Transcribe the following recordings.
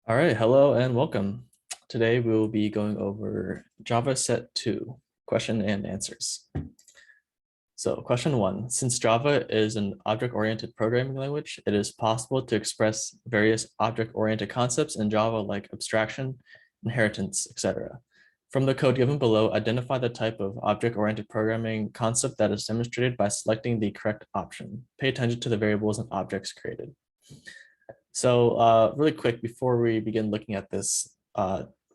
All right, hello and welcome. Today we will be going over Java Set 2, question and answers. So question 1, since Java is an object-oriented programming language, it is possible to express various object-oriented concepts in Java like abstraction, inheritance, etc. From the code given below, identify the type of object-oriented programming concept that is demonstrated by selecting the correct option. Pay attention to the variables and objects created. So really quick, before we begin looking at this,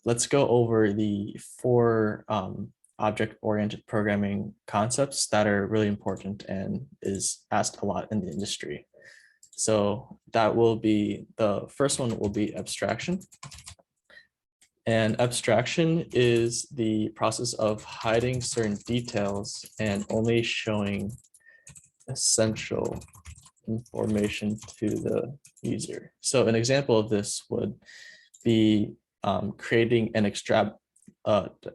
let's go over the four object-oriented programming concepts that are really important and is asked a lot in the industry. So that will be, the first one will be abstraction. And abstraction is the process of hiding certain details and only showing essential information to the user. So an example of this would be creating an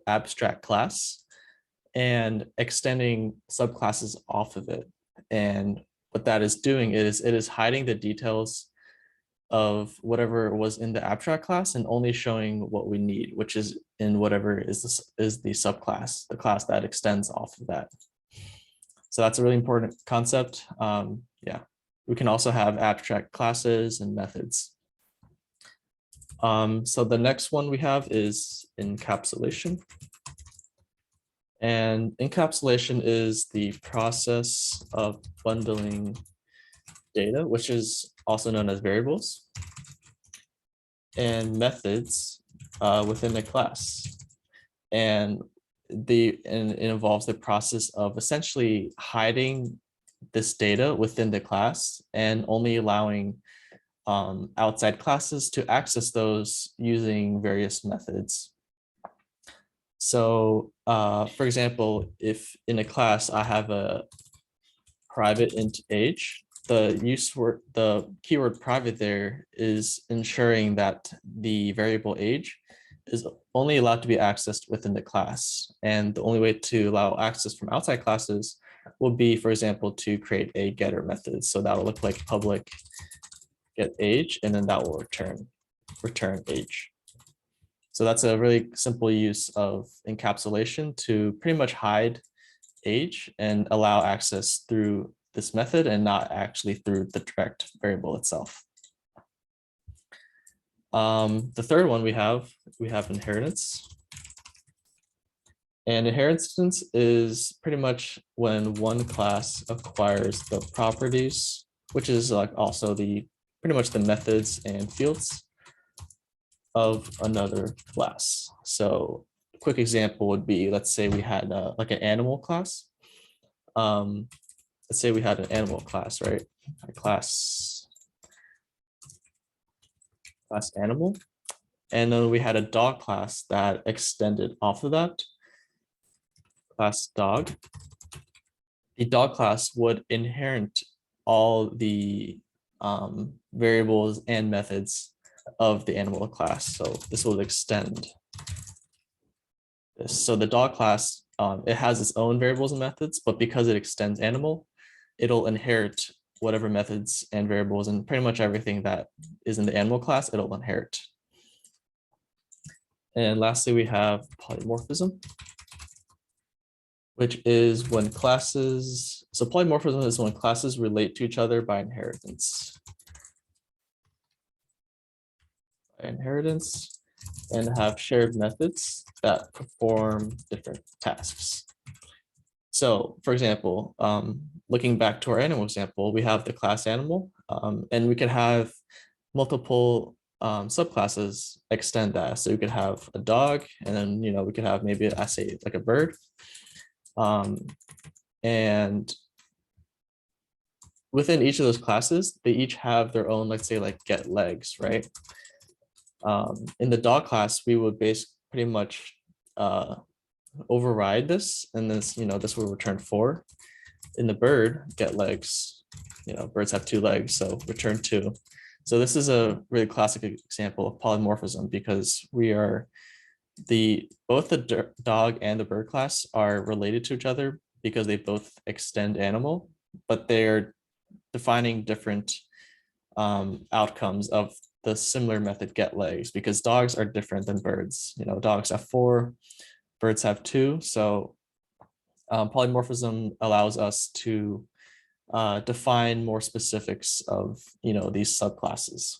abstract class and extending subclasses off of it. And what that is doing is it is hiding the details of whatever was in the abstract class and only showing what we need, which is in whatever is the subclass, the class that extends off of that. So that's a really important concept. Yeah. We can also have abstract classes and methods. So the next one we have is encapsulation. And encapsulation is the process of bundling data, which is also known as variables, and methods within a class. And it involves the process of essentially hiding this data within the class and only allowing outside classes to access those using various methods. So for example, if in a class I have a private int age, the keyword private there is ensuring that the variable age is only allowed to be accessed within the class. And the only way to allow access from outside classes will be, for example, to create a getter method. So that will look like public get age, and then that will return age. So that's a really simple use of encapsulation to pretty much hide age and allow access through this method and not actually through the direct variable itself. The third one we have inheritance. And inheritance is pretty much when one class acquires the properties, which is like also pretty much the methods and fields of another class. So a quick example would be, let's say we had like an animal class. Let's say we had an animal class, right? A class animal. And then we had a dog class that extended off of that. Class dog. The dog class would inherit all the variables and methods of the animal class. So this will extend this. So the dog class, it has its own variables and methods, but because it extends animal, it'll inherit whatever methods and variables and pretty much everything that is in the animal class, it'll inherit. And lastly, we have polymorphism, which is when classes, so polymorphism is when classes relate to each other by inheritance. And have shared methods that perform different tasks. So for example, looking back to our animal example, we have the class animal, and we can have multiple subclasses extend that. So we could have a dog, and then we could have maybe I say like a bird. And within each of those classes, they each have their own, let's say like get legs, right? In the dog class, we would pretty much override this, and this will return 4. In the bird get legs, birds have 2 legs, so return 2. So this is a really classic example of polymorphism because we are both the dog and the bird class are related to each other because they both extend animal, but they're defining different outcomes of the similar method get legs, because dogs are different than birds. Dogs have 4, birds have 2. So polymorphism allows us to define more specifics of these subclasses.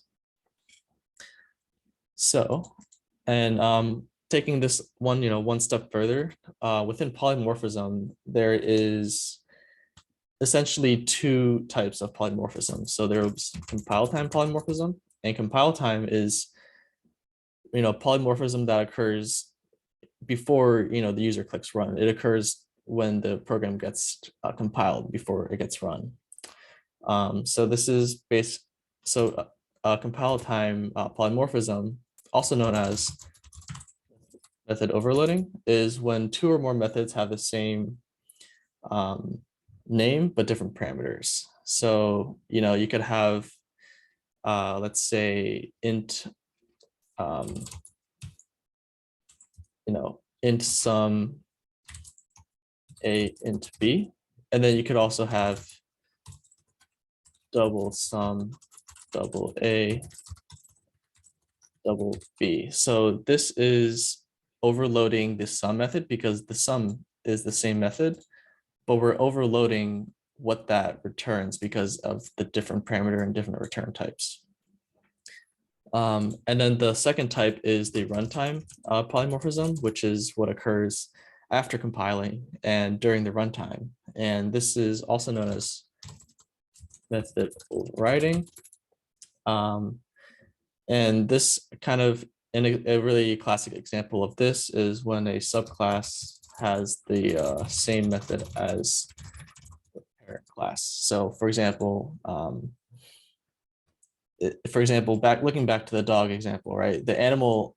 So, and taking this one step further, within polymorphism, there is essentially 2 types of polymorphism. So there's compile time polymorphism, and compile time is polymorphism that occurs before the user clicks run. It occurs when the program gets compiled before it gets run. So this is compile time polymorphism, also known as method overloading, is when 2 or more methods have the same name but different parameters. So you could have let's say int int sum a int b, and then you could also have double sum double a double b. So this is overloading the sum method because the sum is the same method, but we're overloading what that returns because of the different parameter and different return types. And then the second type is the runtime polymorphism, which is what occurs after compiling and during the runtime. And this is also known as method overwriting. And this kind of, and a really classic example of this is when a subclass has the same method as the parent class. So for example, looking back to the dog example, right? The animal,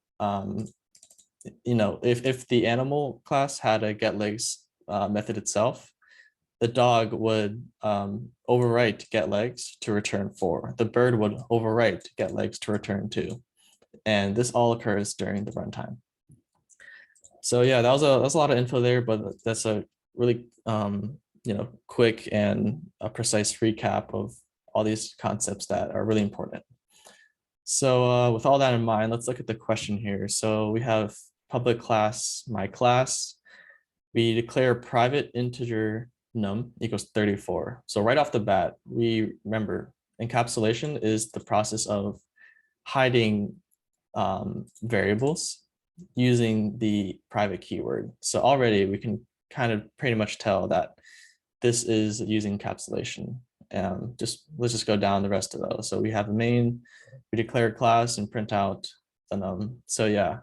if the animal class had a getLegs method itself, the dog would overwrite getLegs to return 4. The bird would overwrite getLegs to return 2. And this all occurs during the runtime. So yeah, that was a lot of info there, but that's a really quick and a precise recap of all these concepts that are really important. So with all that in mind, let's look at the question here. So we have public class, my class. We declare private integer num equals 34. So right off the bat, we remember encapsulation is the process of hiding variables using the private keyword. So already we can kind of pretty much tell that this is using encapsulation. Let's just go down the rest of those. So we have a main, we declare class and print out the num. So yeah,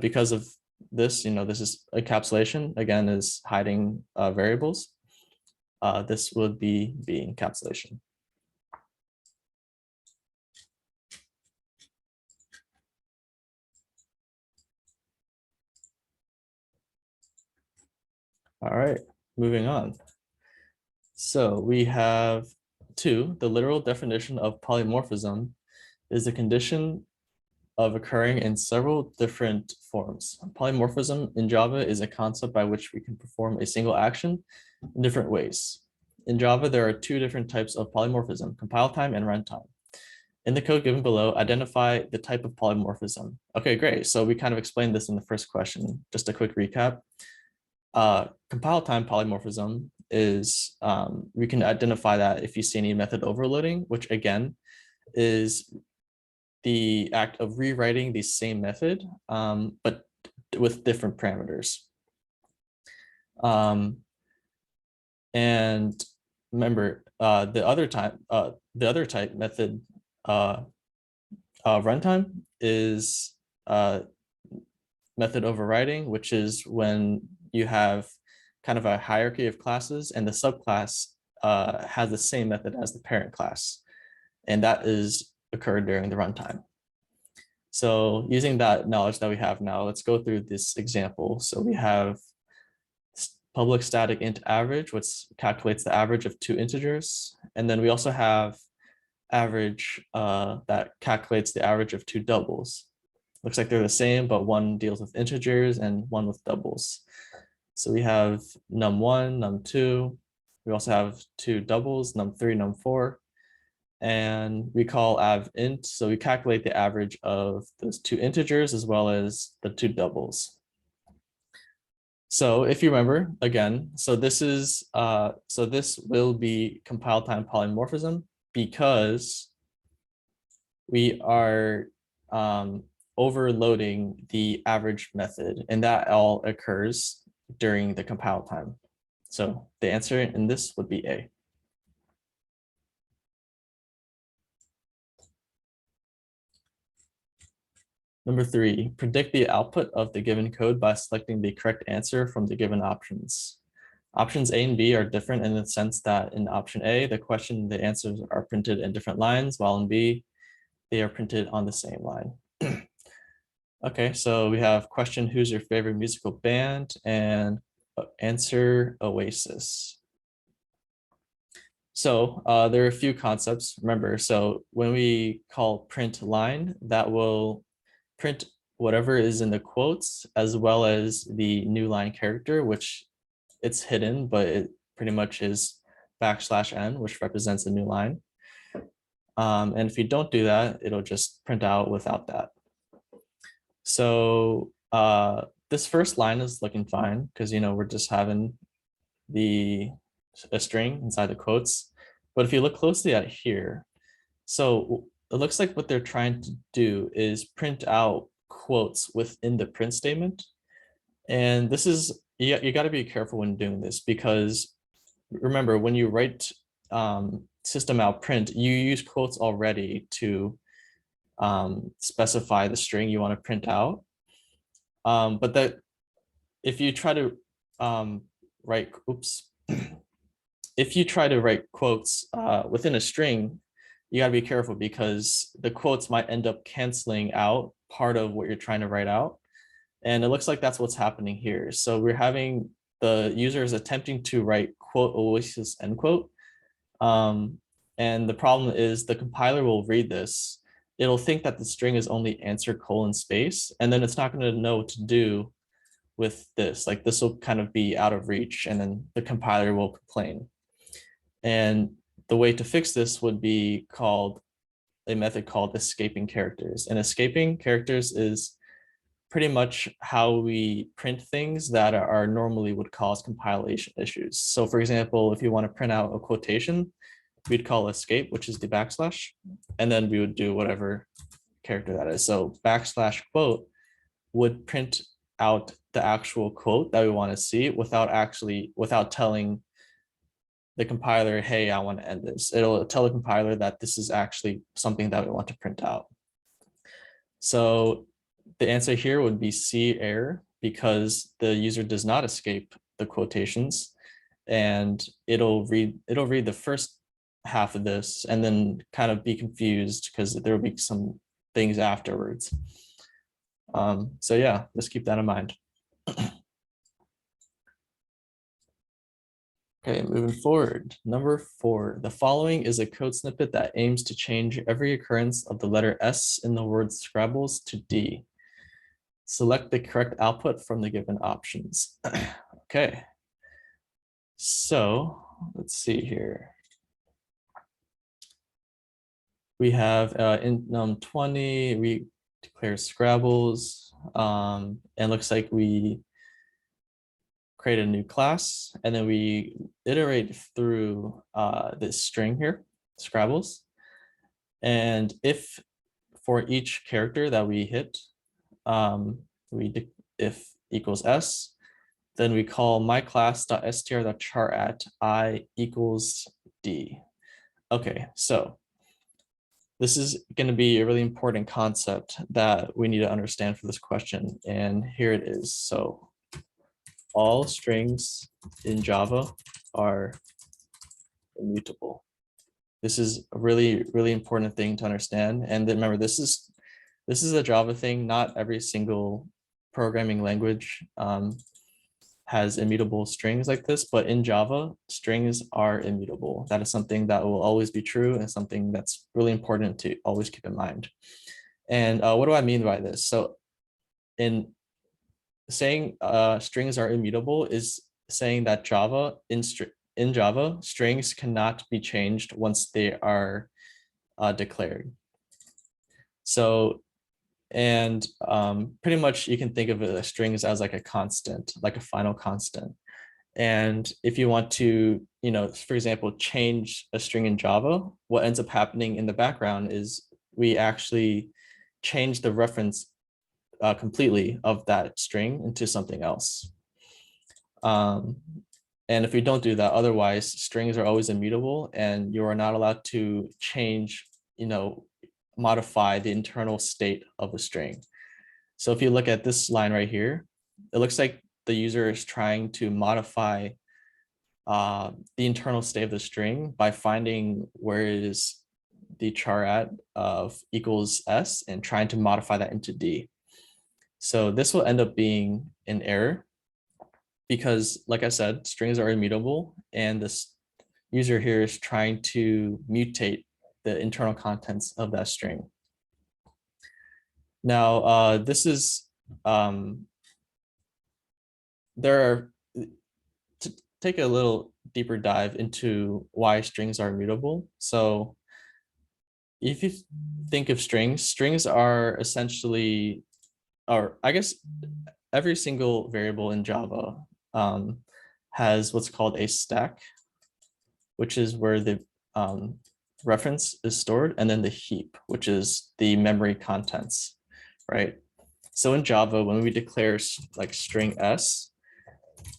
because of this, this is encapsulation, again, is hiding variables. This would be encapsulation. All right, moving on. So we have 2, the literal definition of polymorphism is a condition of occurring in several different forms. Polymorphism in Java is a concept by which we can perform a single action in different ways. In Java, there are 2 different types of polymorphism, compile time and runtime. In the code given below, identify the type of polymorphism. Okay, great. So we kind of explained this in the first question. Just a quick recap. Compile time polymorphism is, we can identify that if you see any method overloading, which again is the act of rewriting the same method, but with different parameters. And remember, the other type method runtime is method overriding, which is when you have kind of a hierarchy of classes and the subclass has the same method as the parent class. And that is occurred during the runtime. So using that knowledge that we have now, let's go through this example. So we have public static int average, which calculates the average of 2 integers. And then we also have average that calculates the average of 2 doubles. Looks like they're the same, but one deals with integers and one with doubles. So we have num1, num2. We also have 2 doubles, num3, num4. and we call av int. So we calculate the average of those two integers as well as the two doubles. So if you remember, again, so this will be compile time polymorphism because we are overloading the average method, and that all occurs during the compile time. So the answer in this would be A. Number 3, predict the output of the given code by selecting the correct answer from the given options. Options A and B are different in the sense that in option A, the question and the answers are printed in different lines, while in B, they are printed on the same line. Okay, so we have question, who's your favorite musical band? And answer, Oasis. So there are a few concepts, remember. So when we call print line, that will print whatever is in the quotes as well as the new line character, which it's hidden, but it pretty much is \n, which represents a new line. And if you don't do that, it'll just print out without that. So this first line is looking fine because, you know, we're just having a string inside the quotes. But if you look closely at here, so it looks like what they're trying to do is print out quotes within the print statement. And this is, you got to be careful when doing this, because remember, when you write system out print, you use quotes already to specify the string you want to print out. But that if you try to write, if you try to write quotes within a string, you got to be careful because the quotes might end up canceling out part of what you're trying to write out. And it looks like that's what's happening here. So we're having the users attempting to write quote Oasis end quote. And the problem is the compiler will read this. It'll think that the string is only answer colon space, and then it's not going to know what to do with this. Like this will kind of be out of reach, and then the compiler will complain. And the way to fix this would be called a method called escaping characters. And escaping characters is pretty much how we print things that are normally would cause compilation issues. So for example, if you want to print out a quotation, we'd call escape, which is the \, and then we would do whatever character that is. So \quote would print out the actual quote that we want to see without telling the compiler, hey, I want to end this. It'll tell the compiler that this is actually something that we want to print out. So the answer here would be C, error, because the user does not escape the quotations, and it'll read the first half of this and then kind of be confused because there will be some things afterwards. So yeah, just keep that in mind. Okay, moving forward. Number 4, the following is a code snippet that aims to change every occurrence of the letter S in the word Scrabbles to D. Select the correct output from the given options. Okay, so let's see here. We have in num20, we declare Scrabbles, and looks like we create a new class, and then we iterate through this string here, Scrabbles. And if for each character that we hit, if equals S, then we call myClass.str.char at I equals D. Okay, so this is going to be a really important concept that we need to understand for this question. And here it is. So all strings in Java are immutable. This is a really, really important thing to understand. And then remember, this is a Java thing. Not every single programming language has immutable strings like this, but in Java, strings are immutable. That is something that will always be true and something that's really important to always keep in mind. And what do I mean by this? So in saying strings are immutable is saying that in Java, strings cannot be changed once they are declared. So, and pretty much you can think of it as strings as like a constant, like a final constant. And if you want to, for example, change a string in Java, what ends up happening in the background is we actually change the reference completely of that string into something else. And if we don't do that, otherwise strings are always immutable and you are not allowed to change, modify the internal state of a string. So if you look at this line right here, it looks like the user is trying to modify the internal state of the string by finding where is the char at of equals s and trying to modify that into d. So this will end up being an error because, like I said, strings are immutable and this user here is trying to mutate the internal contents of that string. Now, this is, there are, to take a little deeper dive into why strings are immutable. So if you think of strings are essentially, or I guess every single variable in Java has what's called a stack, which is where the reference is stored, and then the heap, which is the memory contents, right? So in Java, when we declare like string s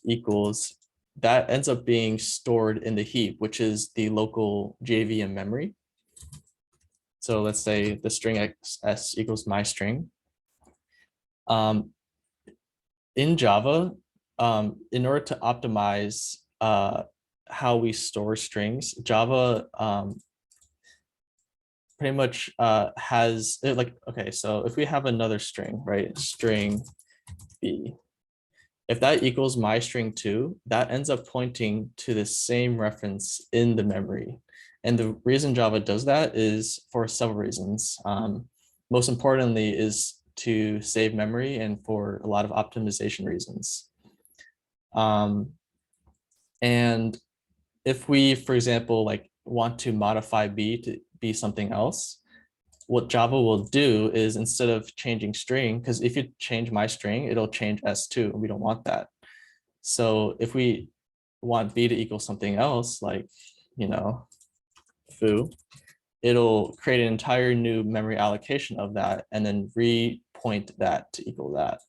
equals, that ends up being stored in the heap, which is the local JVM memory. So let's say the string s equals my string. In Java, in order to optimize how we store strings, Java pretty much has like, okay, so if we have another string, right, string b, if that equals my string 2, that ends up pointing to the same reference in the memory. And the reason Java does that is for several reasons. Most importantly is to save memory and for a lot of optimization reasons. And if we, for example, like want to modify b to be something else, what Java will do is instead of changing string, because if you change my string, it'll change s2. We don't want that. So if we want b to equal something else, like, foo, it'll create an entire new memory allocation of that and then repoint that to equal that.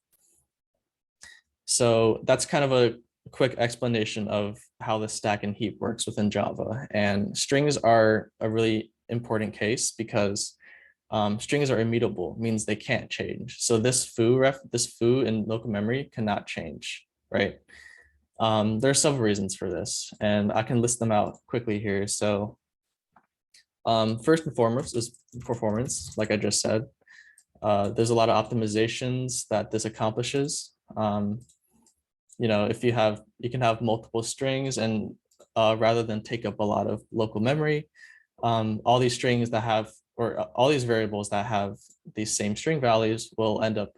So that's kind of a quick explanation of how the stack and heap works within Java. And strings are a really important case because strings are immutable, means they can't change. So this foo in local memory cannot change, right? There are several reasons for this, and I can list them out quickly here. So first and foremost is performance, like I just said. There's a lot of optimizations that this accomplishes. If you can have multiple strings and rather than take up a lot of local memory, all these strings that have, or all these variables that have these same string values will end up,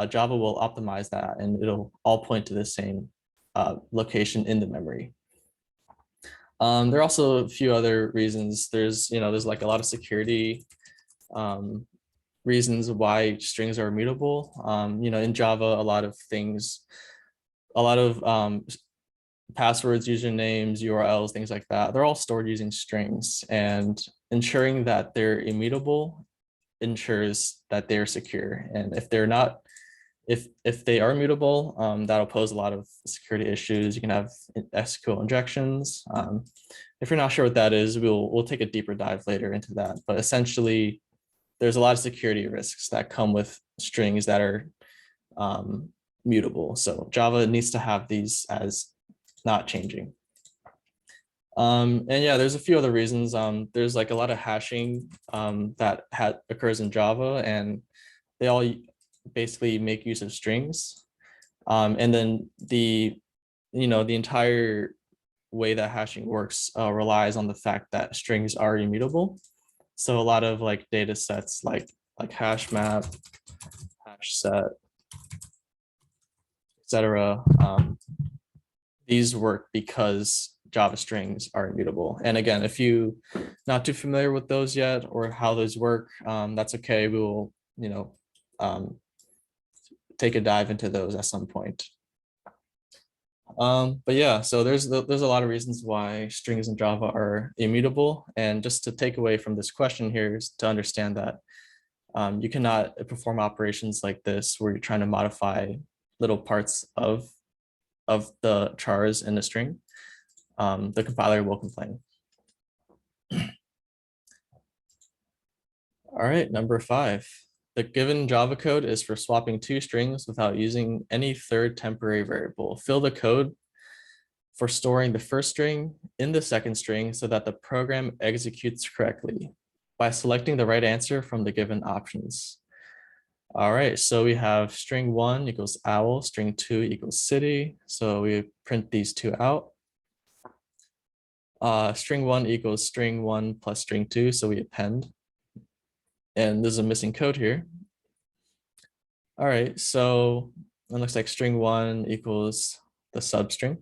Java will optimize that and it'll all point to the same location in the memory. There are also a few other reasons. There's like a lot of security reasons why strings are immutable. In Java, a lot of passwords, usernames, URLs, things like that, they're all stored using strings, and ensuring that they're immutable ensures that they're secure. And if they're not, if they are mutable, that'll pose a lot of security issues. You can have SQL injections. If you're not sure what that is, we'll take a deeper dive later into that. But essentially, there's a lot of security risks that come with strings that are mutable. So Java needs to have these as not changing. And yeah, there's a few other reasons. There's like a lot of hashing that occurs in Java, and they all basically make use of strings. And then the entire way that hashing works relies on the fact that strings are immutable. So a lot of like data sets like hash map, hash set, etc. These work because Java strings are immutable. And again, if you not too familiar with those yet or how those work, that's okay. We will, take a dive into those at some point. But yeah, so there's a lot of reasons why strings in Java are immutable. And just to take away from this question here is to understand that you cannot perform operations like this where you're trying to modify little parts of the chars in the string. The compiler will complain. All right, number 5. The given Java code is for swapping 2 strings without using any third temporary variable. Fill the code for storing the first string in the second string so that the program executes correctly by selecting the right answer from the given options. All right, so we have string 1 equals owl, string 2 equals city. So we print these two out. String 1 equals string 1 plus string 2, so we append. And there's a missing code here. All right, so it looks like string 1 equals the substring.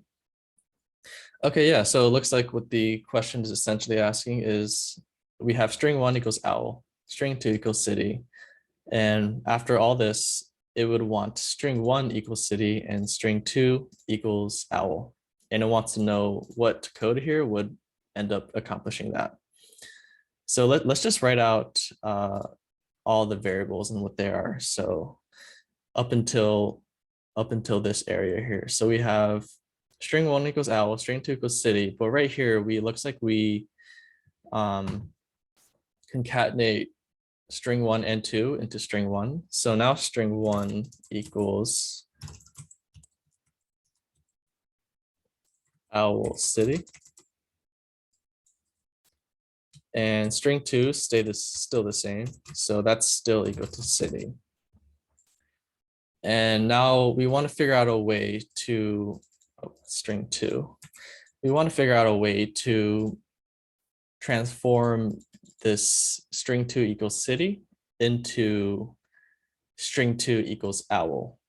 Okay, yeah, so it looks like what the question is essentially asking is we have string 1 equals owl, string 2 equals city. And after all this, it would want string 1 equals city and string 2 equals owl. And it wants to know what code here would end up accomplishing that. So let's just write out all the variables and what they are. So up until this area here. So we have string 1 equals owl, string 2 equals city. But right here, looks like we concatenate string 1 and 2 into string 1. So now string 1 equals owl city. And string 2 still the same. So that's still equal to city. And now we want to figure out a way to, string 2. We want to figure out a way to transform this string 2 equals city into string 2 equals owl.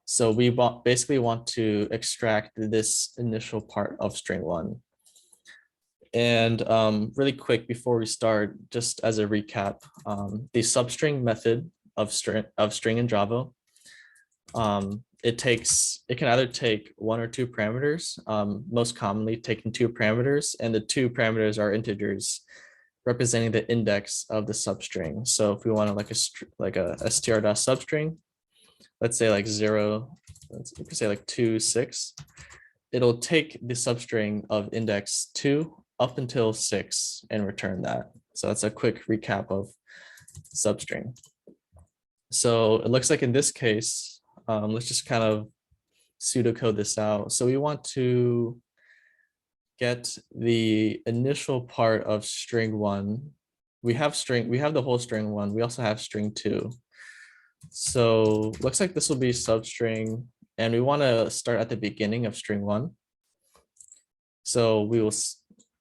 So we basically want to extract this initial part of string 1. And really quick before we start, just as a recap, the substring method of string in Java, it can either take 1 or 2 parameters, most commonly taking 2 parameters, and the 2 parameters are integers representing the index of the substring. So if we want like a str.substring, let's say like 0, we could say like 2, 6, it'll take the substring of index 2 up until 6 and return that. So that's a quick recap of substring. So it looks like in this case, let's just kind of pseudocode this out. So we want to get the initial part of string 1. We have the whole string 1. We also have string 2. So looks like this will be substring, and we want to start at the beginning of string 1. So we will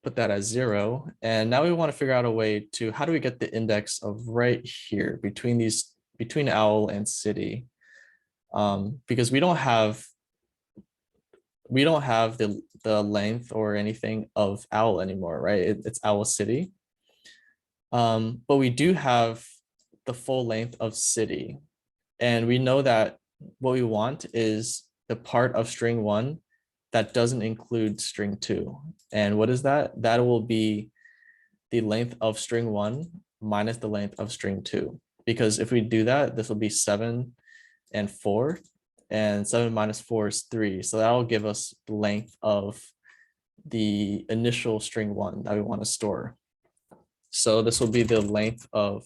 put that as 0. And now we want to figure out a way to, how do we get the index of right here between owl and city? Because we don't have the length or anything of owl anymore, right? It's owl city. But we do have the full length of city. And we know that what we want is the part of string 1 that doesn't include string 2. And what is that? That will be the length of string 1 minus the length of string 2. Because if we do that, this will be 7 and 4. And 7 minus 4 is 3. So that will give us the length of the initial string 1 that we want to store. So this will be the length of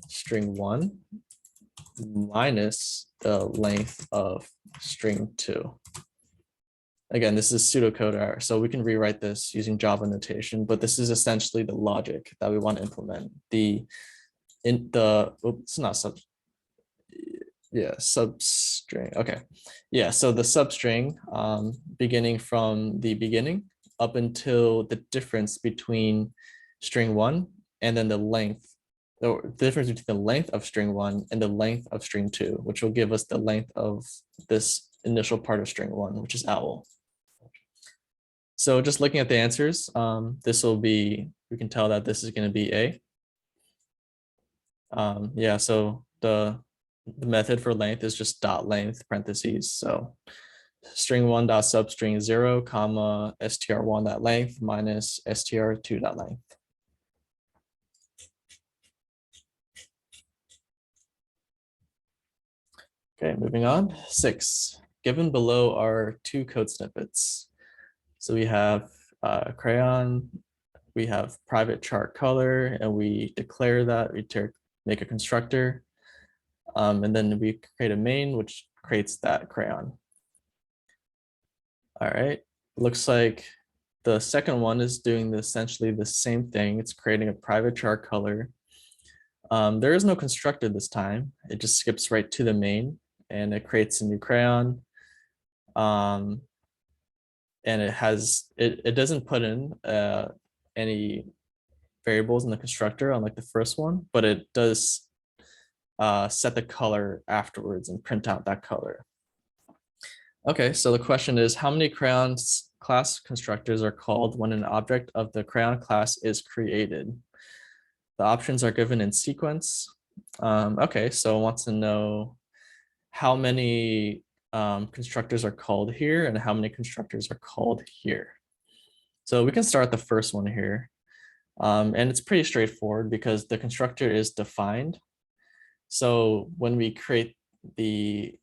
string 1 minus the length of string 2. Again, this is pseudocode error, so we can rewrite this using Java notation, but this is essentially the logic that we want to implement. Substring. Okay. Yeah, so the substring beginning from the beginning up until the difference between string 1 and then the difference between the length of string 1 and the length of string 2, which will give us the length of this initial part of string 1, which is owl. So just looking at the answers, this will be, we can tell that this is going to be A. Yeah, so the method for length is just dot length parentheses. So string one dot substring 0 comma str1 dot length minus str2 dot length. Okay, moving on. 6. Given below are 2 code snippets. So we have crayon, we have private chart color, and we declare that we make a constructor, and then we create a main which creates that crayon. All right, looks like the second one is doing essentially the same thing. It's creating a private chart color. There is no constructor this time. It just skips right to the main and it creates a new crayon. And it doesn't put in any variables in the constructor unlike the first one, but it does set the color afterwards and print out that color. Okay, so the question is, how many crayons class constructors are called when an object of the crayon class is created? The options are given in sequence. Okay, so it wants to know how many constructors are called here and how many constructors are called here. So we can start the first one here. And it's pretty straightforward because the constructor is defined. So when we create the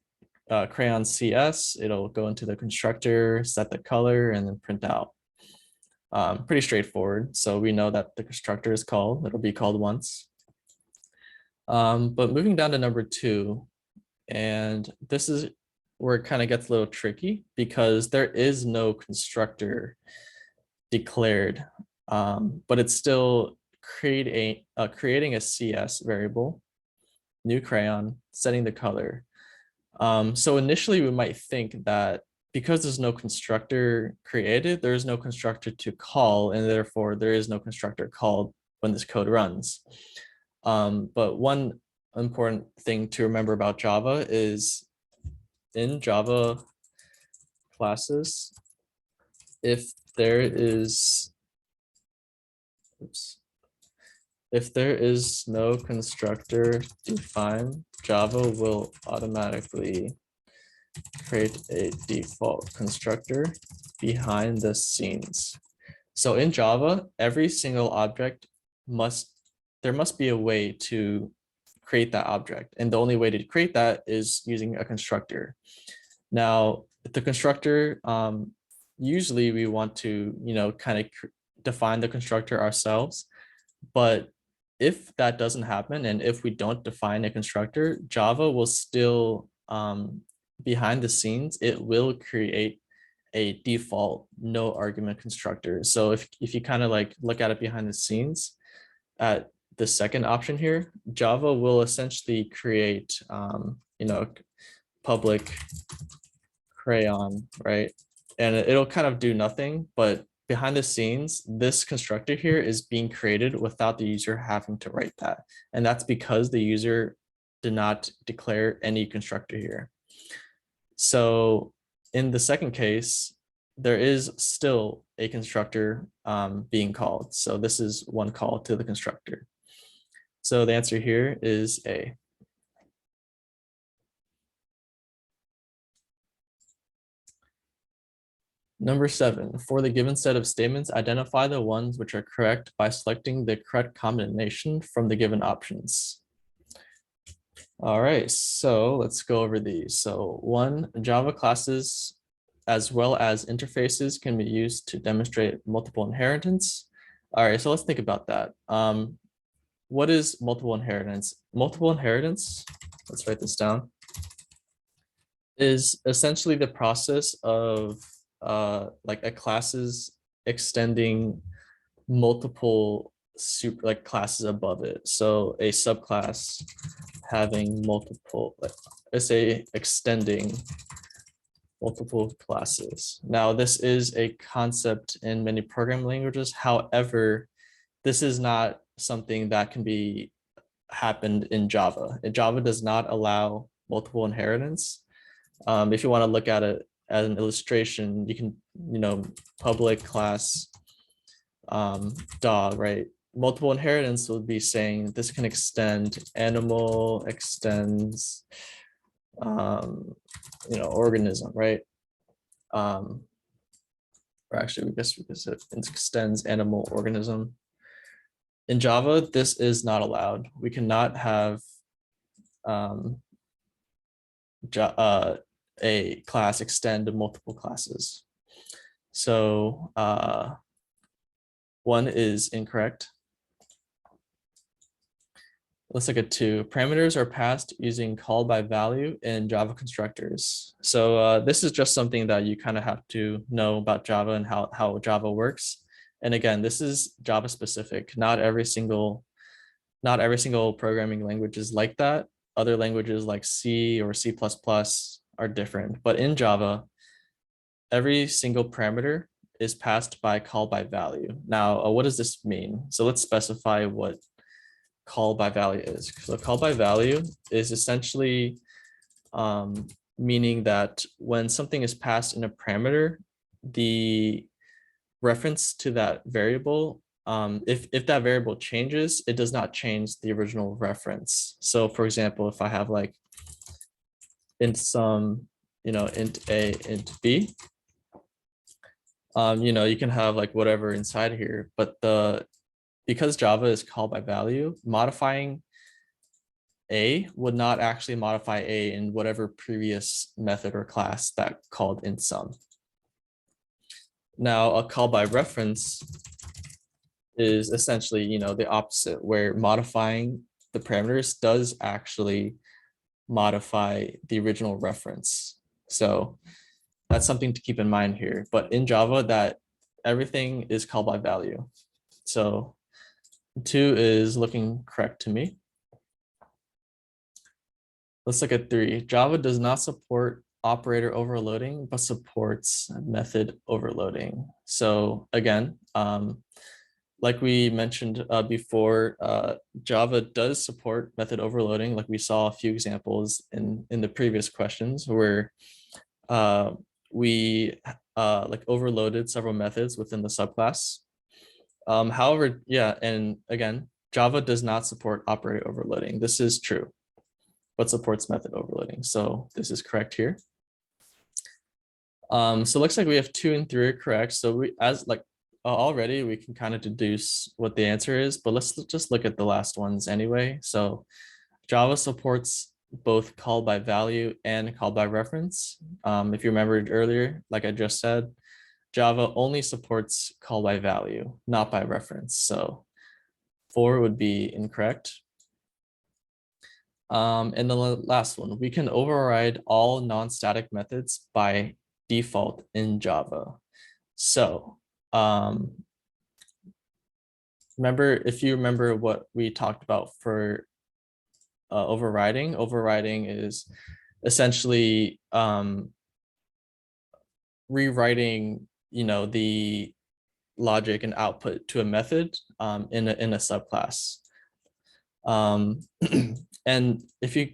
crayon CS, it'll go into the constructor, set the color, and then print out. Pretty straightforward. So we know that the constructor is called, it'll be called once. But moving down to number 2, and this is where it kind of gets a little tricky because there is no constructor declared, but it's still creating a CS variable, new crayon, setting the color. So initially we might think that because there's no constructor created, there is no constructor to call, and therefore there is no constructor called when this code runs. But one important thing to remember about Java is in Java classes, if there is no constructor defined, Java will automatically create a default constructor behind the scenes. So in Java, every single object there must be a way to create that object. And the only way to create that is using a constructor. Now, the constructor, usually we want to, kind of define the constructor ourselves. But if that doesn't happen, and if we don't define a constructor, Java will still, behind the scenes, it will create a default no argument constructor. So if you kind of like look at it behind the scenes at the second option here, Java will essentially create, public crayon, right? And it'll kind of do nothing, but behind the scenes, this constructor here is being created without the user having to write that. And that's because the user did not declare any constructor here. So in the second case, there is still a constructor being called. So this is one call to the constructor. So the answer here is A. Number 7, for the given set of statements, identify the ones which are correct by selecting the correct combination from the given options. All right, so let's go over these. So 1, Java classes as well as interfaces can be used to demonstrate multiple inheritance. All right, so let's think about that. What is multiple inheritance? Multiple inheritance, let's write this down, is essentially the process of like a class's extending multiple classes above it. So a subclass having multiple, let's say extending multiple classes. Now this is a concept in many programming languages. However, this is not something that can be happened in Java. Java does not allow multiple inheritance. If you want to look at it as an illustration, you can, public class dog, right? Multiple inheritance would be saying this can extend animal, extends, organism, right? Or actually, we guess because it extends animal, organism. In Java, this is not allowed. We cannot have a class extend to multiple classes. So one is incorrect. Let's look at 2. Parameters are passed using call by value in Java constructors. So this is just something that you kind of have to know about Java and how Java works. And again, this is Java specific. Not every single programming language is like that. Other languages like C or C++ are different. But in Java, every single parameter is passed by call by value. Now, what does this mean? So let's specify what call by value is. So call by value is essentially meaning that when something is passed in a parameter, the reference to that variable, if that variable changes, it does not change the original reference. So for example, if I have like int sum, int A, int B, you can have like whatever inside here, but because Java is called by value, modifying A would not actually modify A in whatever previous method or class that called int sum. Now, a call by reference is essentially, the opposite, where modifying the parameters does actually modify the original reference. So that's something to keep in mind here. But in Java, that everything is called by value. So 2 is looking correct to me. Let's look at 3. Java does not support operator overloading, but supports method overloading. So again, like we mentioned before, Java does support method overloading. Like we saw a few examples in the previous questions where we like overloaded several methods within the subclass. However, yeah, and again, Java does not support operator overloading. This is true, but supports method overloading. So this is correct here. So it looks like we have 2 and 3 are correct. So we, already we can kind of deduce what the answer is, but let's just look at the last ones anyway. So Java supports both call by value and call by reference. If you remembered earlier, like I just said, Java only supports call by value, not by reference. So 4 would be incorrect. And the last one, we can override all non-static methods by default in Java. So if you remember what we talked about for overriding is essentially rewriting, the logic and output to a method in a subclass. And if you,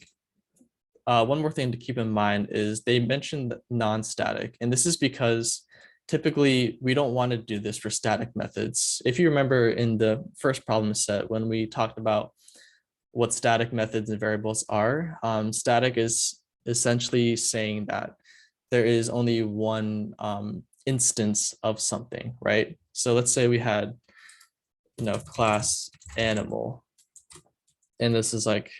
one more thing to keep in mind is they mentioned non-static, and this is because typically we don't want to do this for static methods. If you remember in the first problem set, when we talked about what static methods and variables are, static is essentially saying that there is only one instance of something, right? So let's say we had, class animal, and this is like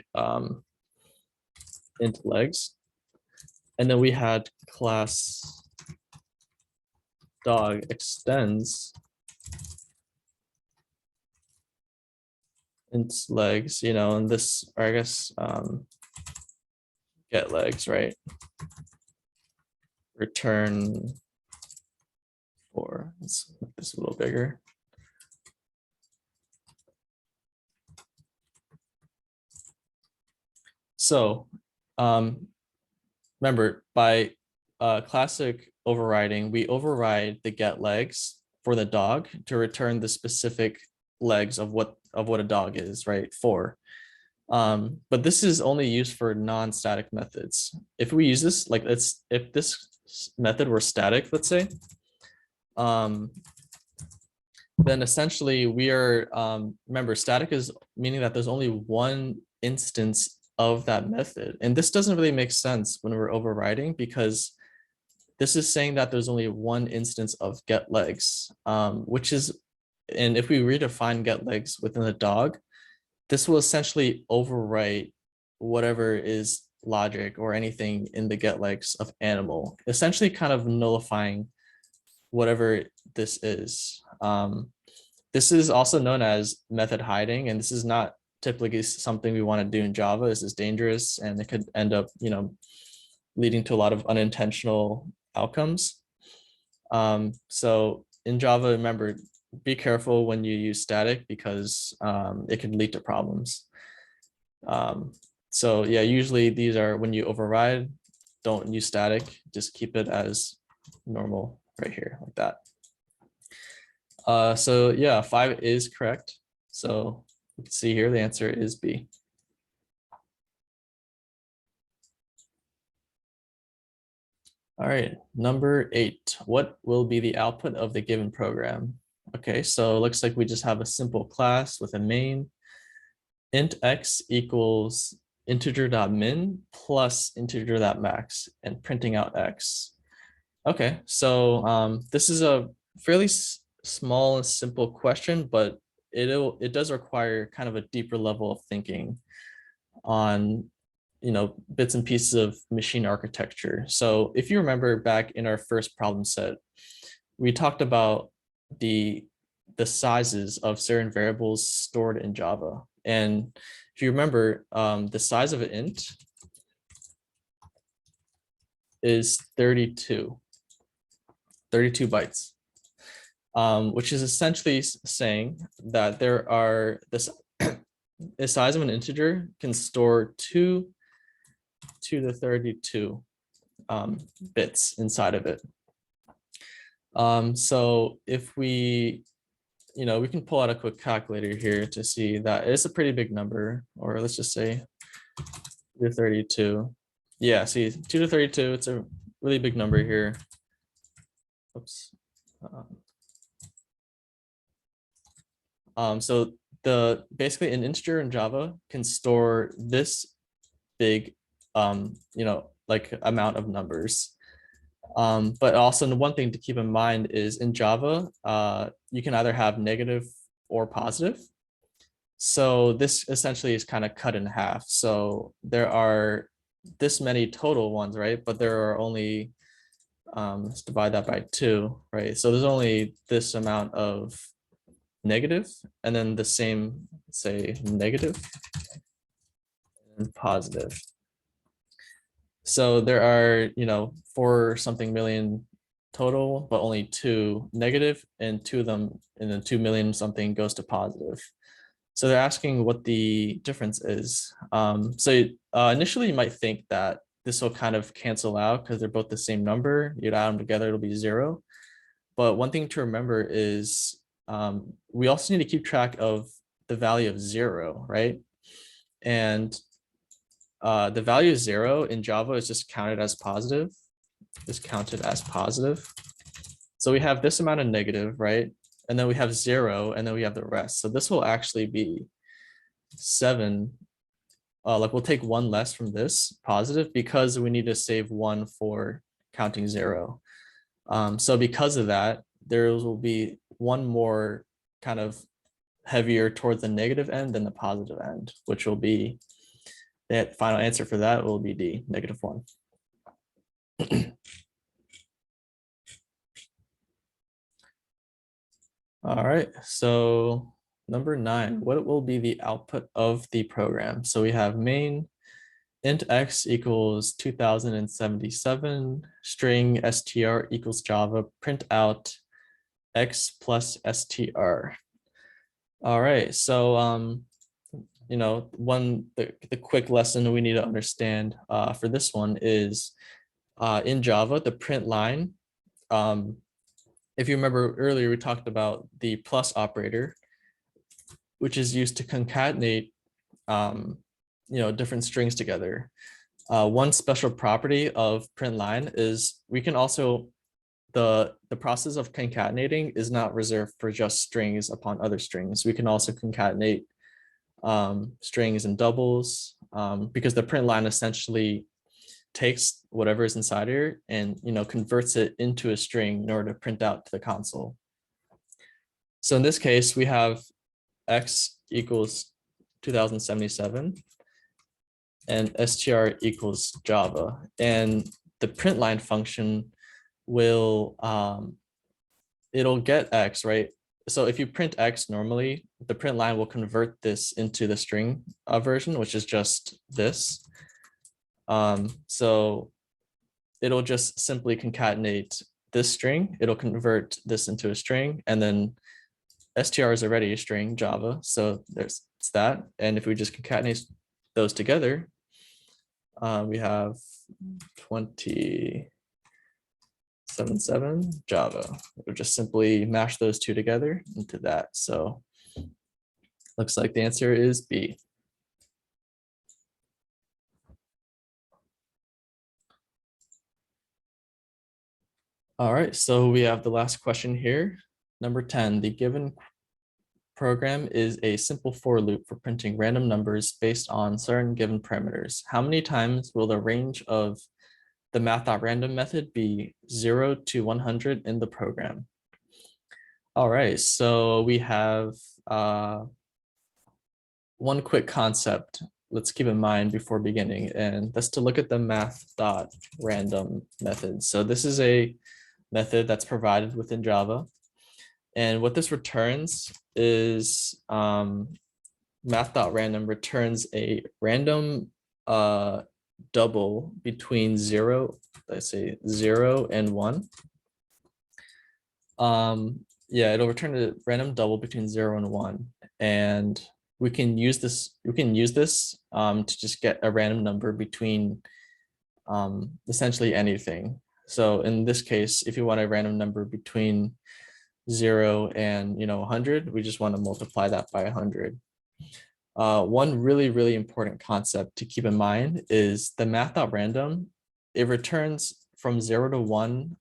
int legs, and then we had class dog extends int legs, and this, or I guess get legs, right? Return 4. Let's make this a little bigger. So remember, by classic overriding, we override the get legs for the dog to return the specific legs of what a dog is, right? 4. But this is only used for non-static methods. If we use this, like if this method were static, let's say, then essentially we are, remember, static is meaning that there's only one instance of that method. And this doesn't really make sense when we're overriding, because this is saying that there's only one instance of get legs, which is, and if we redefine get legs within the dog, this will essentially overwrite whatever is logic or anything in the get legs of animal, essentially kind of nullifying whatever this is. This is also known as method hiding, and this is not typically something we want to do in Java. This is dangerous, and it could end up, leading to a lot of unintentional outcomes. So in Java, remember, be careful when you use static, because it can lead to problems. So yeah, usually these are when you override, don't use static, just keep it as normal right here like that. So yeah, 5 is correct. So you can see here the answer is B. All right, number 8. What will be the output of the given program? Okay, so it looks like we just have a simple class with a main. Int x equals integer.min plus integer.max, and printing out x. Okay, so this is a fairly small and simple question, but it does require kind of a deeper level of thinking on bits and pieces of machine architecture. So if you remember back in our first problem set, we talked about the sizes of certain variables stored in Java. And if you remember, the size of an int is 32 bytes, which is essentially saying that there are the size of an integer can store 2 to the 32 bits inside of it. So if we can pull out a quick calculator here to see that it's a pretty big number, or let's just say 2 to 32. Yeah, see, 2 to 32, it's a really big number here. Oops. So basically an integer in Java can store this big, like amount of numbers. But also the one thing to keep in mind is in Java, you can either have negative or positive. So this essentially is kind of cut in half. So there are this many total ones, right? But there are only, let's divide that by 2, right? So there's only this amount of negative, and then the same, say, negative and positive. So there are, 4 something million total, but only 2 negative, and 2 of them, and then 2 million something goes to positive. So they're asking what the difference is. So initially you might think that this will kind of cancel out because they're both the same number. You'd add them together, it'll be 0. But one thing to remember is we also need to keep track of the value of 0, right? And the value of 0 in Java is just counted as positive. So we have this amount of negative, right? And then we have 0, and then we have the rest. So this will actually be 7. Like we'll take 1 less from this positive because we need to save 1 for counting 0. So because of that, there will be 1 more kind of heavier towards the negative end than the positive end, which will be, that final answer for that will be D, -1. All right, so number 9, what will be the output of the program? So we have main int x equals 2077, string str equals Java, print out x plus str. All right, so the quick lesson we need to understand for this one is in Java, the print line, if you remember earlier, we talked about the plus operator, which is used to concatenate different strings together. One special property of print line is we can also, the process of concatenating is not reserved for just strings upon other strings. We can also concatenate strings and doubles because the print line essentially takes whatever is inside here and converts it into a string in order to print out to the console. So in this case, we have x equals 2077 and str equals Java, and the print line function will it'll get x, right? So if you print x normally, the print line will convert this into the string version, which is just this. So it'll just simply concatenate this string. It'll convert this into a string, and then str is already a string Java. So it's that. And if we just concatenate those together, we have 2077 Java. We'll just simply mash those two together into that. So looks like the answer is B. All right, so we have the last question here. Number 10, the given program is a simple for loop for printing random numbers based on certain given parameters. How many times will the range of the math.random method be 0 to 100 in the program? All right, so we have one quick concept let's keep in mind before beginning, and that's to look at the math.random method. So this is a method that's provided within Java. And what this returns is math.random returns a random double between let's say 0 and 1. Yeah, it'll return a random double between 0 and 1. And we can use this to just get a random number between essentially anything. So in this case, if you want a random number between 0 and 100, we just want to multiply that by 100. One really important concept to keep in mind is the math.random. It returns from 0 to 1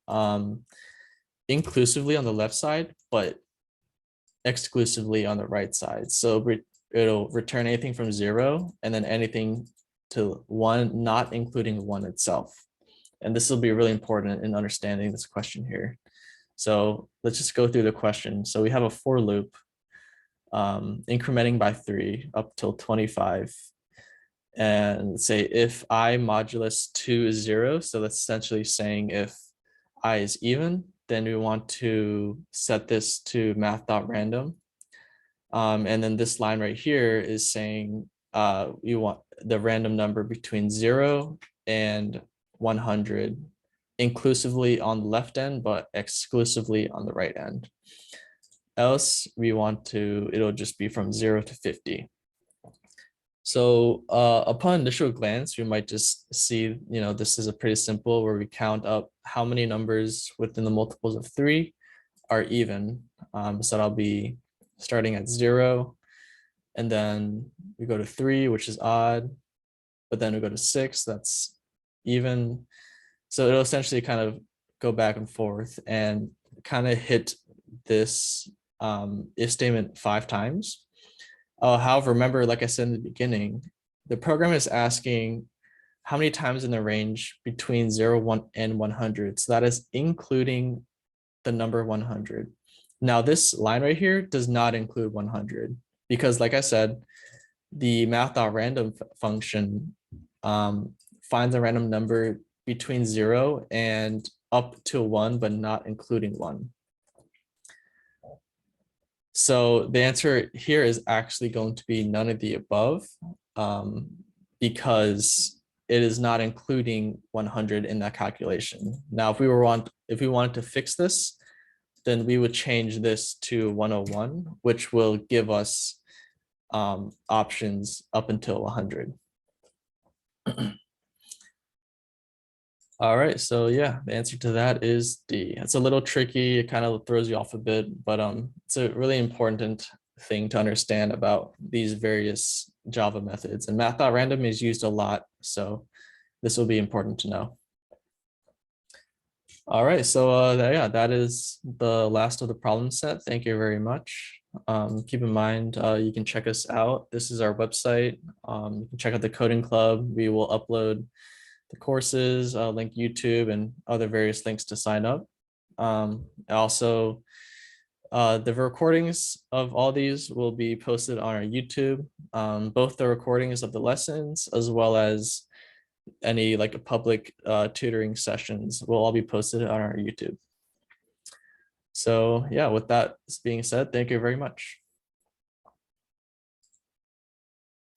inclusively on the left side, but exclusively on the right side. So it'll return anything from 0 and then anything to 1, not including 1 itself. And this will be really important in understanding this question here. So let's just go through the question. So we have a for loop incrementing by 3 up till 25. And say if I modulus 2 is 0, so that's essentially saying if I is even, then we want to set this to math.random. And then this line right here is saying you want the random number between 0 and 100 inclusively on the left end, but exclusively on the right end. Else we want to, it'll just be from 0 to 50. So upon initial glance, you might just see, this is a pretty simple where we count up how many numbers within the multiples of 3 are even. So that'll be starting at 0, and then we go to 3, which is odd, but then we go to 6, that's even. So it'll essentially kind of go back and forth and kind of hit this if statement 5 times. However, remember, like I said in the beginning, the program is asking how many times in the range between 0, 1, and 100. So that is including the number 100. Now, this line right here does not include 100 because, like I said, the math.random function finds a random number between 0 and up to 1, but not including 1. So the answer here is actually going to be none of the above because it is not including 100 in that calculation. Now, if we wanted to fix this, then we would change this to 101, which will give us options up until 100. All right, so yeah, the answer to that is D. It's a little tricky. It kind of throws you off a bit, but it's a really important thing to understand about these various Java methods. And math.random is used a lot, so this will be important to know. All right, so yeah, that is the last of the problem set. Thank you very much. Keep in mind, you can check us out. This is our website. You can check out the coding club. We will upload the courses, link YouTube and other various links to sign up. Also, the recordings of all these will be posted on our YouTube, both the recordings of the lessons as well as any like public tutoring sessions will all be posted on our YouTube. So yeah, with that being said, thank you very much.